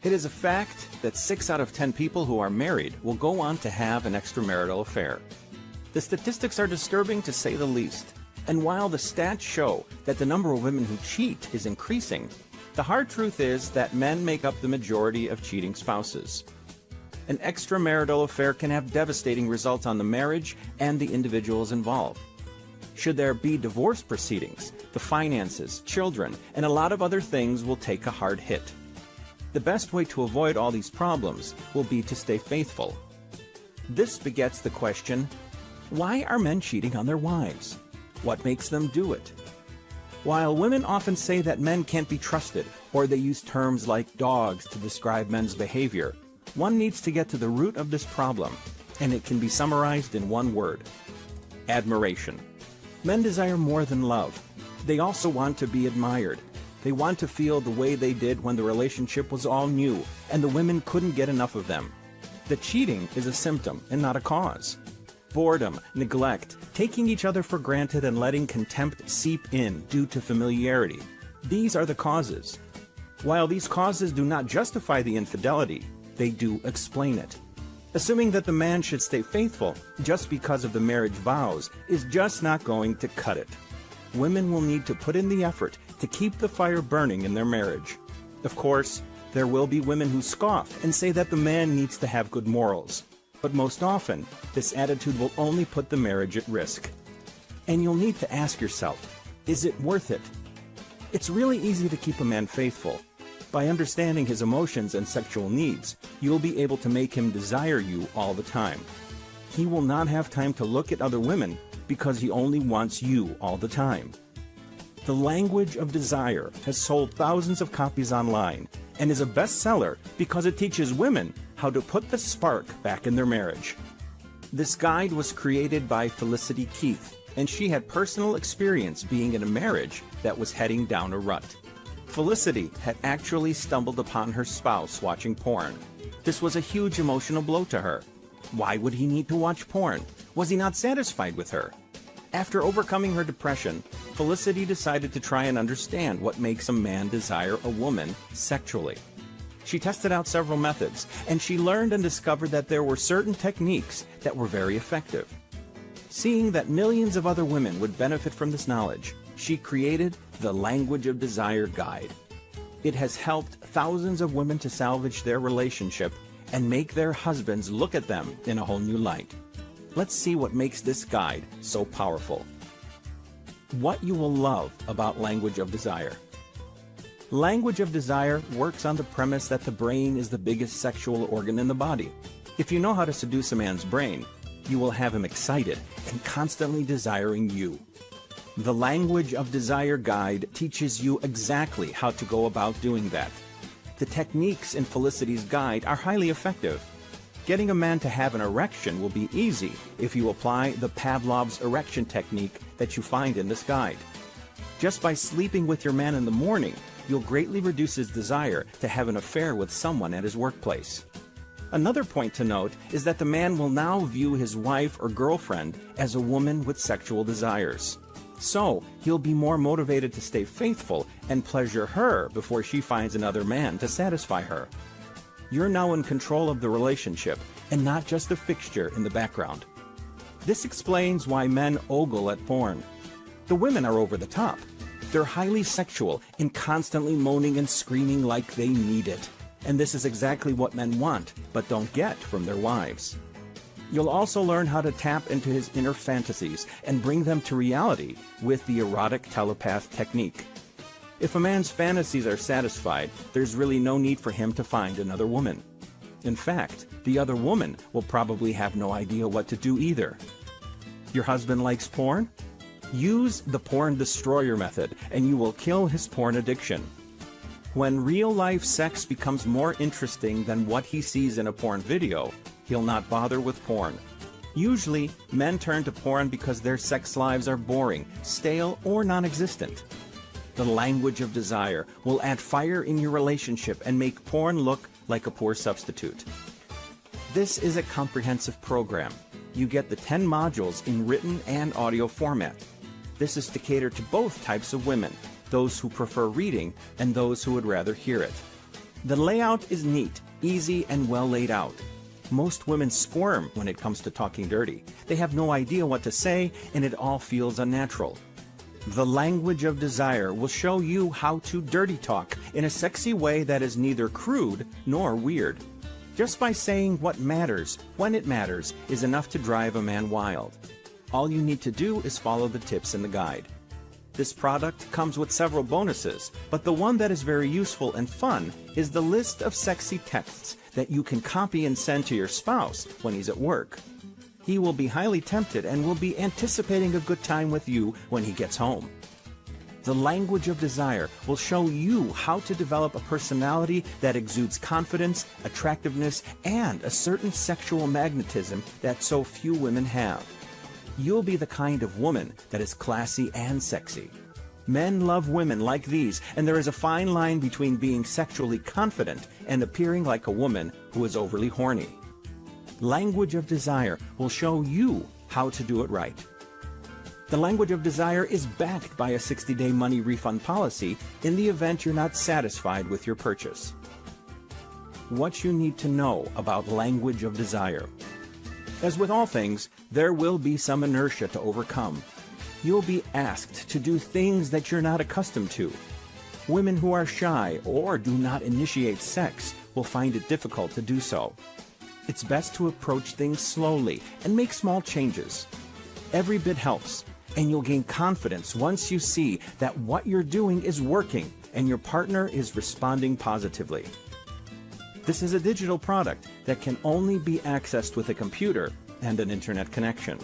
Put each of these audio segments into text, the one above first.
It is a fact that 6 out of 10 people who are married will go on to have an extramarital affair. The statistics are disturbing to say the least, and while the stats show that the number of women who cheat is increasing, the hard truth is that men make up the majority of cheating spouses. An extramarital affair can have devastating results on the marriage and the individuals involved. Should there be divorce proceedings, the finances, children, and a lot of other things will take a hard hit. The best way to avoid all these problems will be to stay faithful. This begets the question, why are men cheating on their wives? What makes them do it? While women often say that men can't be trusted, or they use terms like dogs to describe men's behavior, one needs to get to the root of this problem, and it can be summarized in one word: admiration. Men desire more than love. They also want to be admired. They want to feel the way they did when the relationship was all new and the women couldn't get enough of them. The cheating is a symptom and not a cause. Boredom, neglect, taking each other for granted and letting contempt seep in due to familiarity. These are the causes. While these causes do not justify the infidelity, they do explain it. Assuming that the man should stay faithful just because of the marriage vows is just not going to cut it. Women will need to put in the effort to keep the fire burning in their marriage. Of course, there will be women who scoff and say that the man needs to have good morals. But most often, this attitude will only put the marriage at risk. And you'll need to ask yourself, is it worth it? It's really easy to keep a man faithful. By understanding his emotions and sexual needs, you'll be able to make him desire you all the time. He will not have time to look at other women because he only wants you all the time. The Language of Desire has sold thousands of copies online and is a bestseller because it teaches women how to put the spark back in their marriage. This guide was created by Felicity Keith, and she had personal experience being in a marriage that was heading down a rut. Felicity had actually stumbled upon her spouse watching porn. This was a huge emotional blow to her. Why would he need to watch porn? Was he not satisfied with her? After overcoming her depression, Felicity decided to try and understand what makes a man desire a woman sexually. She tested out several methods, and she learned and discovered that there were certain techniques that were very effective. Seeing that millions of other women would benefit from this knowledge, she created the Language of Desire Guide. It has helped thousands of women to salvage their relationship and make their husbands look at them in a whole new light. Let's see what makes this guide so powerful. What you will love about Language of Desire. Language of Desire works on the premise that the brain is the biggest sexual organ in the body. If you know how to seduce a man's brain, you will have him excited and constantly desiring you. The Language of Desire Guide teaches you exactly how to go about doing that. The techniques in Felicity's guide are highly effective. Getting a man to have an erection will be easy if you apply the Pavlov's erection technique that you find in this guide. Just by sleeping with your man in the morning, you'll greatly reduce his desire to have an affair with someone at his workplace. Another point to note is that the man will now view his wife or girlfriend as a woman with sexual desires. So, he'll be more motivated to stay faithful and pleasure her before she finds another man to satisfy her. You're now in control of the relationship and not just a fixture in the background. This explains why men ogle at porn. The women are over the top. They're highly sexual and constantly moaning and screaming like they need it. And this is exactly what men want, but don't get from their wives. You'll also learn how to tap into his inner fantasies and bring them to reality with the erotic telepath technique. If a man's fantasies are satisfied, there's really no need for him to find another woman. In fact, the other woman will probably have no idea what to do either. Your husband likes porn? Use the porn destroyer method and you will kill his porn addiction. When real-life sex becomes more interesting than what he sees in a porn video, he'll not bother with porn. Usually, men turn to porn because their sex lives are boring, stale, or non-existent. The Language of Desire will add fire in your relationship and make porn look like a poor substitute. This is a comprehensive program. You get the 10 modules in written and audio format. This is to cater to both types of women, those who prefer reading and those who would rather hear it. The layout is neat, easy, and well laid out. Most women squirm when it comes to talking dirty. They have no idea what to say, and it all feels unnatural. The Language of Desire will show you how to dirty talk in a sexy way that is neither crude nor weird. Just by saying what matters, when it matters, is enough to drive a man wild. All you need to do is follow the tips in the guide. This product comes with several bonuses, but the one that is very useful and fun is the list of sexy texts that you can copy and send to your spouse when he's at work. He will be highly tempted and will be anticipating a good time with you when he gets home. The Language of Desire will show you how to develop a personality that exudes confidence, attractiveness, and a certain sexual magnetism that so few women have. You'll be the kind of woman that is classy and sexy. Men love women like these, and there is a fine line between being sexually confident and appearing like a woman who is overly horny. Language of Desire will show you how to do it right. The Language of Desire is backed by a 60-day money refund policy in the event you're not satisfied with your purchase. What you need to know about Language of Desire. As with all things, there will be some inertia to overcome. You'll be asked to do things that you're not accustomed to. Women who are shy or do not initiate sex will find it difficult to do so. It's best to approach things slowly and make small changes. Every bit helps, and you'll gain confidence once you see that what you're doing is working and your partner is responding positively. This is a digital product that can only be accessed with a computer and an internet connection.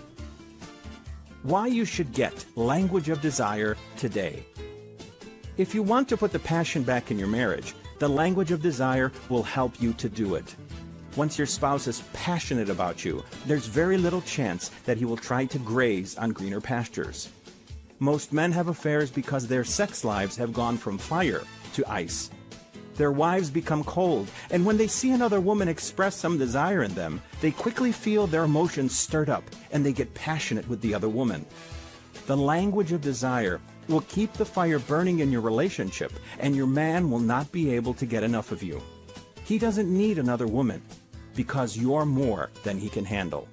Why you should get Language of Desire today. If you want to put the passion back in your marriage, the Language of Desire will help you to do it. Once your spouse is passionate about you, there's very little chance that he will try to graze on greener pastures. Most men have affairs because their sex lives have gone from fire to ice. Their wives become cold, and when they see another woman express some desire in them, they quickly feel their emotions stirred up, and they get passionate with the other woman. The Language of Desire will keep the fire burning in your relationship, and your man will not be able to get enough of you. He doesn't need another woman, because you're more than he can handle.